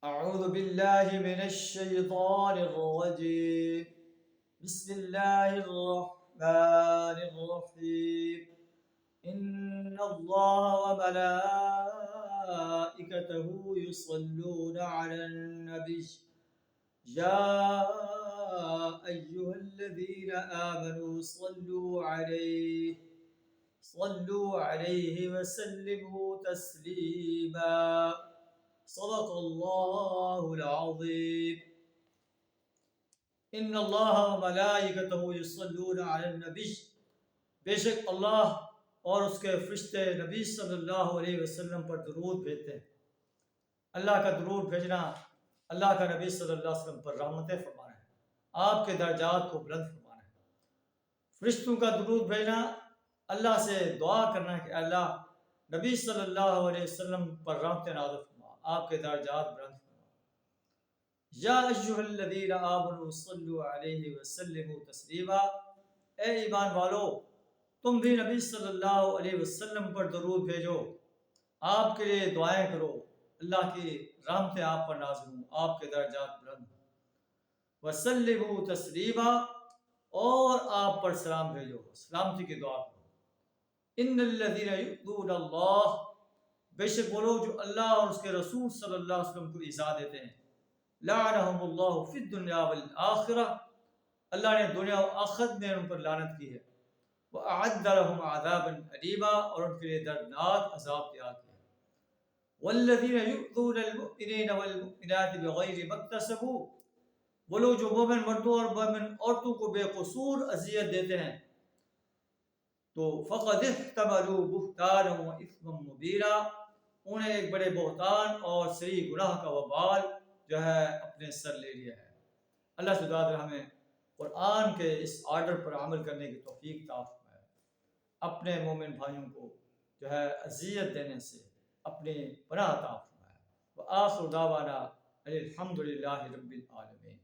أعوذ بالله من الشيطان الرجيم. بسم الله الرحمن الرحيم. إن الله وملائكته يصلون على النبي يا أيها الذين آمنوا صلوا عليه وسلموا تسليما. صدق الله العظيم. ان اللہ و ملائکتہ یصلون علی النبی، بے شک اللہ اور اس کے فرشتے نبی صلی اللہ علیہ وسلم پر درود بھیجتے ہیں۔ اللہ کا درود بھیجنا اللہ کا نبی صلی اللہ علیہ وسلم پر رحمتیں فرمانا ہے، آپ کے درجات کو بلند فرمانا ہے۔ فرشتوں کا درود بھیجنا اللہ سے دعا کرنا ہے کہ اللہ نبی صلی اللہ علیہ وسلم پر رحمتیں نازل فرما، آپ کے درجات بلند فرما۔ یا ایھا الذین آمنوا صلوا علیہ وسلموا تسلیما، اے ایمان والو تم بھی نبی صلی اللہ علیہ وسلم پر درود بھیجو، آپ کے لیے دعائیں کرو، اللہ کی رحمتیں آپ پر نازل ہوں، آپ کے درجات بلند ہوں۔ وسلموا تسلیما، اور آپ پر سلام بھیجو، سلامتی کی دعا کرو۔ ان الذین یؤذون اللہ، بے شک وہ لوگ جو اللہ اور اس کے رسول صلی اللہ علیہ وسلم کو ایذا دیتے ہیں، لعنہم اللہ فی الدنیا والآخرہ، اللہ نے دنیا و آخرت میں ان پر لعنت کی ہے۔ وأعد لهم عذابا ألیما، اور ان کے لیے دردناک عذاب تیار کیا ہے۔ والذین یؤذون المؤمنین والمؤمنات بغیر ما اکتسبوا، وہ لوگ جو مومن مردوں اور مومن عورتوں کو بے قصور اذیت دیتے ہیں تو فقد احتملوا بہتانا واثما مبینا، انہیں ایک بڑے بہتان اور صریح گناہ کا وبال جو ہے اپنے سر لے لیا ہے۔ اللہ سے دعا ہے ہمیں قرآن کے اس آرڈر پر عمل کرنے کی توفیق عطا فرمائے، اپنے مومن بھائیوں کو جو ہے اذیت دینے سے اپنی پناہ عطا فرمائے۔ وآخر دعوانا الحمد للہ رب العالمین۔